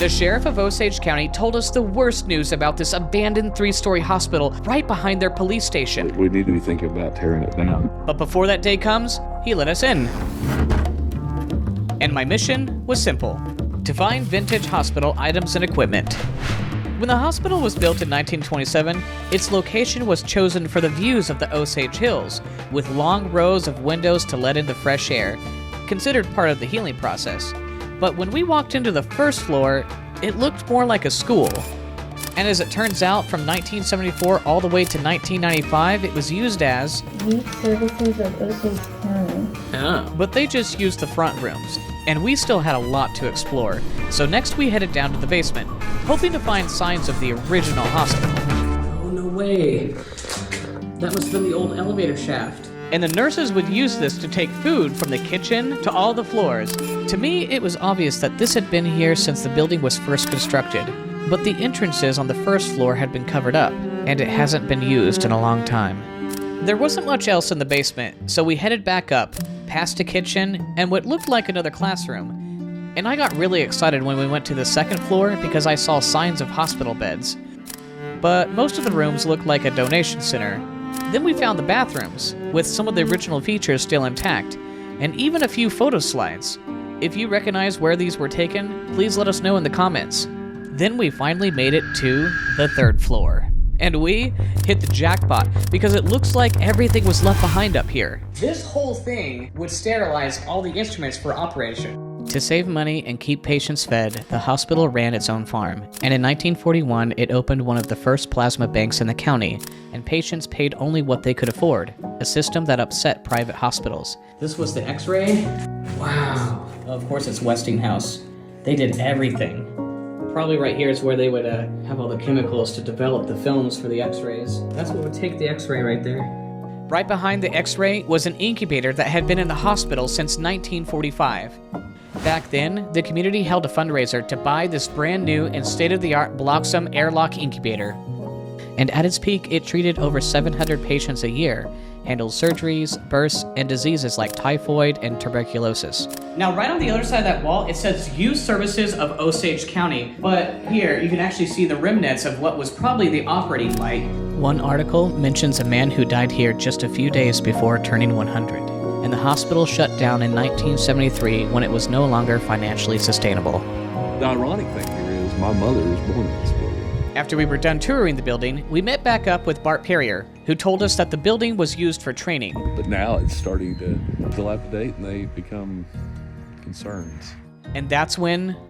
The sheriff of Osage County told us the worst news about this abandoned 3-story hospital right behind their police station. We need to be thinking about tearing it down. But before that day comes, he let us in. And my mission was simple: to find vintage hospital items and equipment. When the hospital was built in 1927, its location was chosen for the views of the Osage Hills, with long rows of windows to let in the fresh air, considered part of the healing process. But when we walked into the first floor, it looked more like a school. And as it turns out, from 1974 all the way to 1995, it was used as Youth Services of Osage County. But they just used the front rooms, and we still had a lot to explore. So next we headed down to the basement, hoping to find signs of the original hospital. Oh, no way. That must have been the old elevator shaft. And the nurses would use this to take food from the kitchen to all the floors. To me, it was obvious that this had been here since the building was first constructed. But the entrances on the first floor had been covered up, and it hasn't been used in a long time. There wasn't much else in the basement, so we headed back up, past a kitchen, and what looked like another classroom. And I got really excited when we went to the second floor because I saw signs of hospital beds. But most of the rooms looked like a donation center. Then we found the bathrooms, with some of the original features still intact, and even a few photo slides. If you recognize where these were taken, please let us know in the comments. Then we finally made it to the third floor. And we hit the jackpot because it looks like everything was left behind up here. This whole thing would sterilize all the instruments for operation. To save money and keep patients fed, the hospital ran its own farm. And in 1941, it opened one of the first plasma banks in the county, and patients paid only what they could afford, a system that upset private hospitals. This was the x-ray? Wow. Of course it's Westinghouse. They did everything. Probably right here is where they would have all the chemicals to develop the films for the x-rays. That's what would take the x-ray right there. Right behind the x-ray was an incubator that had been in the hospital since 1945. Back then, the community held a fundraiser to buy this brand new and state-of-the-art Bloxam airlock incubator. And at its peak, it treated over 700 patients a year, handled surgeries, births, and diseases like typhoid and tuberculosis. Now, right on the other side of that wall, it says Youth Services of Osage County. But here, you can actually see the remnants of what was probably the operating light. One article mentions a man who died here just a few days before turning 100, and the hospital shut down in 1973 when it was no longer financially sustainable. The ironic thing here is my mother was born in this building. After we were done touring the building, we met back up with Bart Perrier, who told us that the building was used for training. But now it's starting to dilapidate and they become concerns. And that's when